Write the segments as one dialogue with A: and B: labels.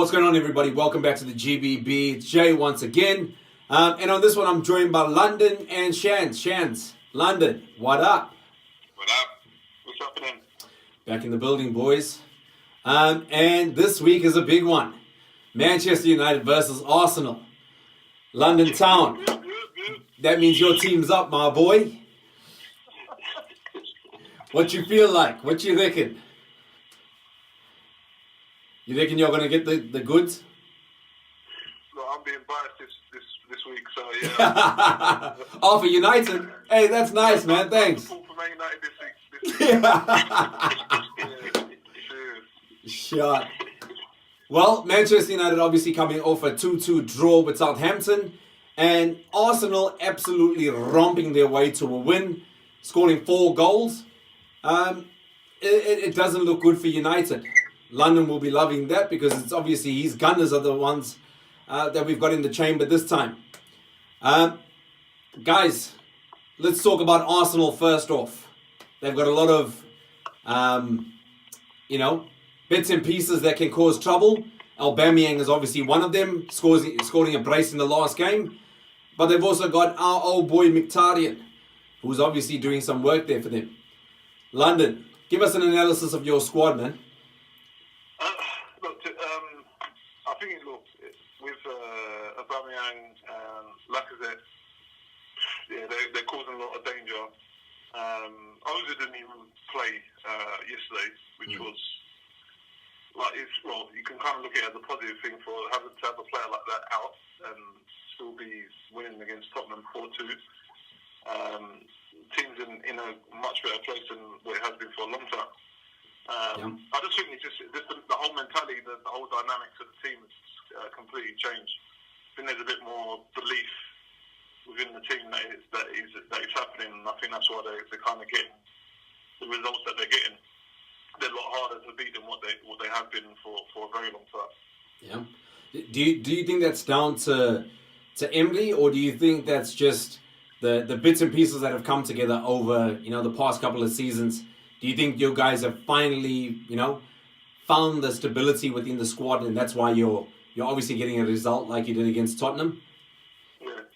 A: What's going on, everybody? Welcome back to the G.B.B. It's Jay once again. And on this one, I'm joined by London and Shan. London, what up?
B: What up? What's happening?
A: Back in the building, boys. And this week is a big one. Manchester United versus Arsenal. London town. That means your team's up, my boy. What you feel like? What you reckon? You reckon you're going to get the goods?
B: Look, I'm being biased this week, so yeah.
A: Oh, for United? Hey, that's nice, man. Thanks.
B: For Man United this week.
A: Shot. Well, Manchester United obviously coming off a 2-2 draw with Southampton, and Arsenal absolutely romping their way to a win, scoring 4 goals. It doesn't look good for United. London will be loving that because it's obviously his Gunners are the ones that we've got in the chamber this time. Guys, let's talk about Arsenal first off. They've got a lot of, bits and pieces that can cause trouble. Aubameyang is obviously one of them, scoring a brace in the last game. But they've also got our old boy Mkhitaryan, who's obviously doing some work there for them. London, give us an analysis of your squad, man.
B: I think with Aubameyang and Lacazette, yeah, they're causing a lot of danger. Oza didn't even play yesterday, which was you can kind of look at it as a positive thing for having to have a player like that out and still be winning against Tottenham 4-2. Team's in a much better place than what it has been for a long time. I just think it's just the whole mentality, the whole dynamics of the team has completely changed. I think there's a bit more belief within the team that is happening, and I think that's why they're kind of getting the results that they're getting. They're a lot harder to beat than what they have been for a very long time.
A: Yeah. Do you think that's down to Emery, or do you think that's just the bits and pieces that have come together over the past couple of seasons? Do you think you guys have finally found the stability within the squad, and that's why you're obviously getting a result like you did against Tottenham?
B: Yeah.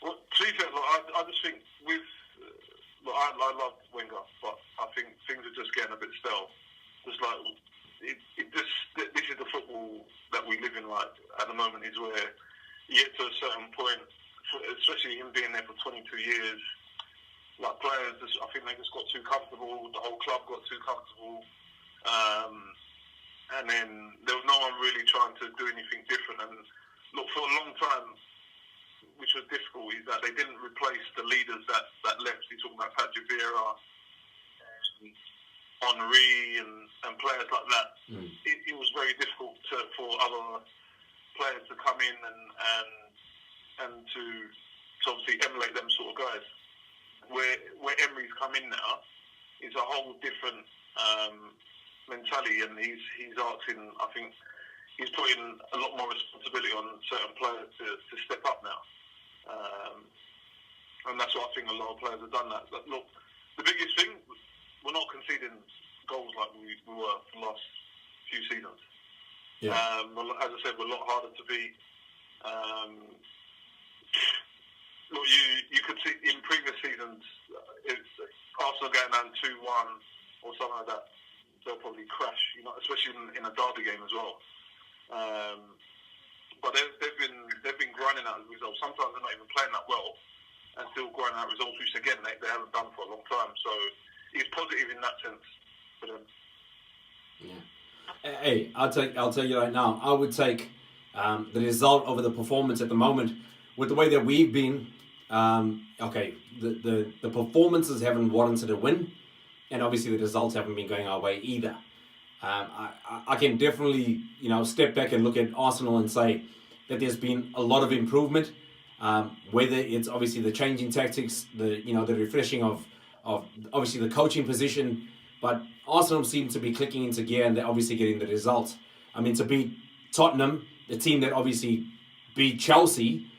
B: Well, to be fair, I just think I love Wenger, but I think things are just getting a bit stale. Just like this is the football that we live in right at the moment, is where you get to a certain point, especially him being there for 22 years. Like players, I think they just got too comfortable. The whole club got too comfortable, and then there was no one really trying to do anything different. And look, for a long time, which was difficult, is that they didn't replace the leaders that left. You're talking about Patrick Vieira, Henry, and players like that. It was very difficult for other players to come in and to obviously emulate them sort of guys. Where Emery's come in now is a whole different mentality, and he's asking. I think he's putting a lot more responsibility on certain players to step up now, and that's what I think a lot of players have done. That look, the biggest thing, we're not conceding goals like we were for the last few seasons. Yeah. As I said, we're a lot harder to beat. Look, you could see in previous seasons, it's Arsenal going down 2-1 or something like that, they'll probably crash, especially in a derby game as well. But they've been grinding out results. Sometimes they're not even playing that well and still grinding out results, which again they haven't done for a long time. So it's positive in that sense for them.
A: Yeah. Hey, I'll tell you right now, I would take the result over the performance at the moment. With the way that we've been, the performances haven't warranted a win, and obviously the results haven't been going our way either. I can definitely, step back and look at Arsenal and say that there's been a lot of improvement. Whether it's obviously the changing tactics, the refreshing of obviously the coaching position, but Arsenal seem to be clicking into gear, and they're obviously getting the results. I mean, to beat Tottenham, the team that obviously beat Chelsea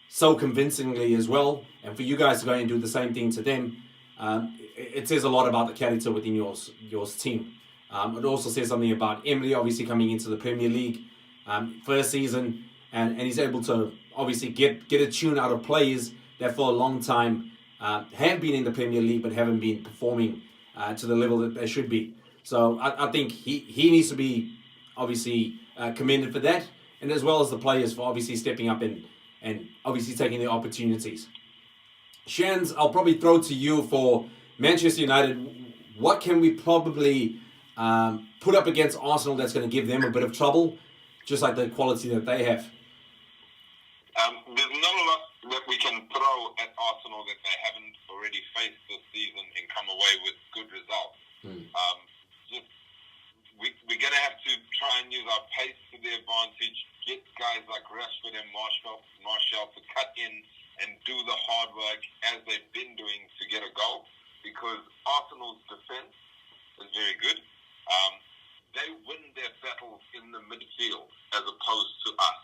A: so convincingly as well, and for you guys to go and do the same thing to them, it says a lot about the character within your team. It also says something about Emery obviously coming into the Premier League first season, and he's able to obviously get a tune out of players that for a long time have been in the Premier League but haven't been performing to the level that they should be. So I think he needs to be obviously commended for that, and as well as the players for obviously stepping up and obviously taking the opportunities. Shans, I'll probably throw to you for Manchester United. What can we probably put up against Arsenal that's going to give them a bit of trouble, just like the quality that they have?
C: There's not a lot that we can throw at Arsenal that they haven't already faced this season and come away with good results. We're going to have to try and use our pace to the advantage, get guys like Rashford and Martial to cut in and do the hard work as they've been doing to get a goal, because Arsenal's defense is very good. They win their battles in the midfield as opposed to us.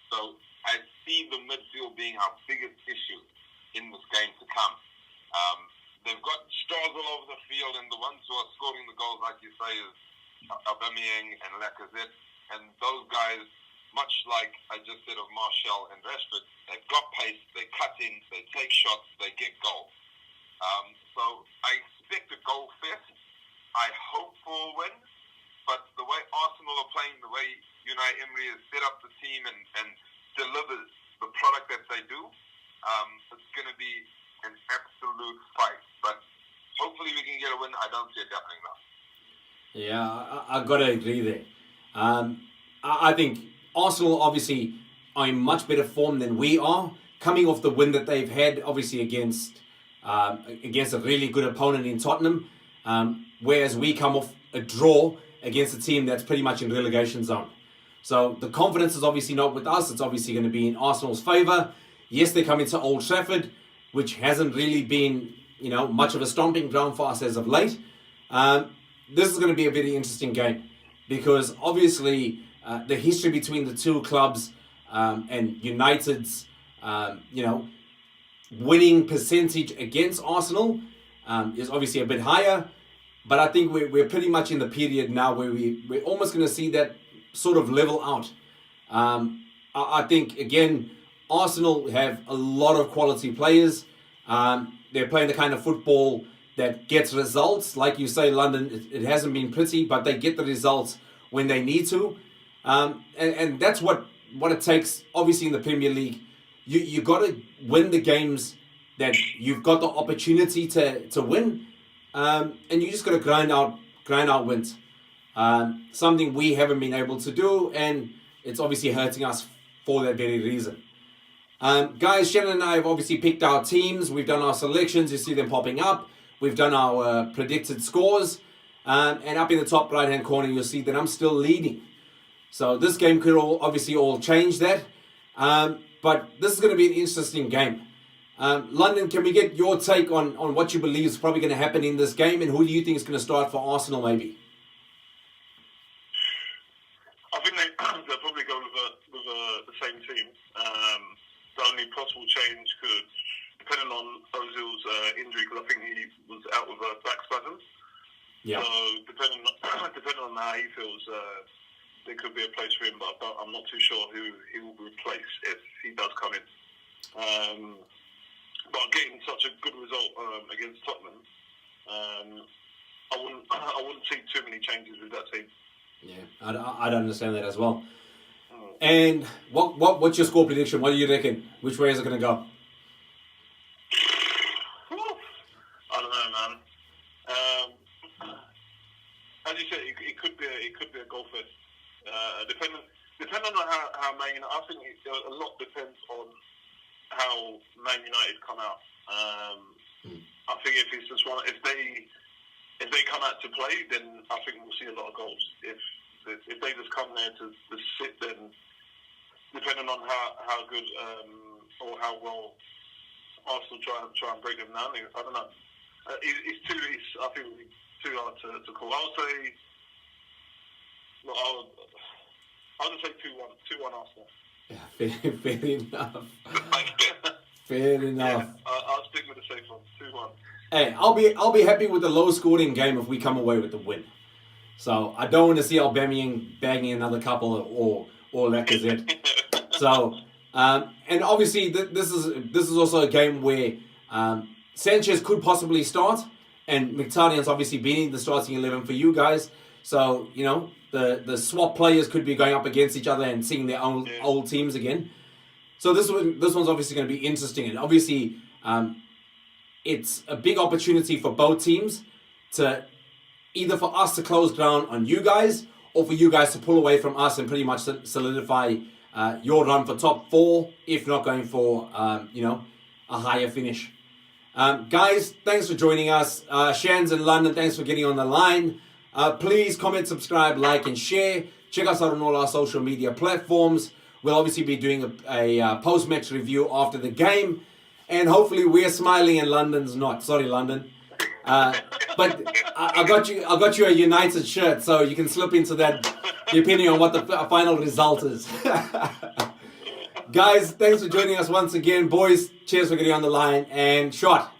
C: So I see the midfield being our biggest issue in this game to come. They've got stars all over the field, and the ones who are scoring the goals, like you say, is Aubameyang and Lacazette. And those guys, much like I just said of Martial and Rashford, they've got pace, they cut in, they take shots, they get goals. So I expect a goal fest. I hope for a win. But the way Arsenal are playing, the way Unai Emery has set up the team and delivers the product that they do, it's going to be an absolute fight. But hopefully we can get a win. I don't see it happening now.
A: Yeah, I got to agree there. I think Arsenal obviously are in much better form than we are, coming off the win that they've had, obviously against a really good opponent in Tottenham, whereas we come off a draw against a team that's pretty much in relegation zone. So the confidence is obviously not with us. It's obviously going to be in Arsenal's favour. Yes, they come into Old Trafford, which hasn't really been, much of a stomping ground for us as of late. This is going to be a very interesting game because obviously the history between the two clubs and United's, winning percentage against Arsenal is obviously a bit higher. But I think we're pretty much in the period now where we're almost going to see that sort of level out. I think, again, Arsenal have a lot of quality players. They're playing the kind of football that gets results. Like you say, London, it hasn't been pretty, but they get the results when they need to. And that's what it takes, obviously, in the Premier League. You got to win the games that you've got the opportunity to win. And you just got to grind out wins. Something we haven't been able to do, and it's obviously hurting us for that very reason. Guys, Shannon and I have obviously picked our teams. We've done our selections. You see them popping up. We've done our predicted scores. And up in the top right-hand corner, you'll see that I'm still leading. So this game could obviously all change that. But this is going to be an interesting game. London, can we get your take on what you believe is probably going to happen in this game, and who do you think is going to start for Arsenal maybe?
B: I think they'll probably go with the same team. The only possible change could, depending on Ozil's injury, because I think he was out with a back spasm.
A: Yeah.
B: So depending on how he feels, there could be a place for him, but I'm not too sure who he will replace if he does come in. But getting such a good result against Tottenham, I wouldn't see too many changes with that team.
A: Yeah, I'd understand that as well. And what's your score prediction? What do you reckon? Which way is it going to go?
B: I don't know, man. As you said, it could be a goal fest. Depending on how Man United, I think a lot depends on how Man United come out. I think if it's just if they come out to play, then I think we'll see a lot of goals. If they just come there to sit, then depending on how good or how well Arsenal try and break them down, I don't know. I think it'll be too hard to call. I'll just say 2-1 Arsenal.
A: Yeah, fair enough. Fair enough.
B: Yeah, I'll stick with the safe one, 2-1.
A: Hey, I'll be happy with the low-scoring game if we come away with the win. So I don't want to see Aubameyang bagging another couple or Lacazette. So, and obviously this is also a game where Sanchez could possibly start, and Mkhitaryan's obviously been in the starting 11 for you guys. So, you know, the swap players could be going up against each other and seeing their own old teams again. So this one's obviously going to be interesting, and obviously it's a big opportunity for both teams to either for us to close ground on you guys, or for you guys to pull away from us and pretty much solidify your run for top 4, if not going for you know, a higher finish. Guys, thanks for joining us. Shan's in London, thanks for getting on the line. Please comment, subscribe, like, and share. Check us out on all our social media platforms. We'll obviously be doing a post-match review after the game, and hopefully we're smiling and London's not. Sorry, London. But I got you a United shirt, so you can slip into that depending on what the final result is. Guys, thanks for joining us once again. Boys, cheers for getting on the line, and shot.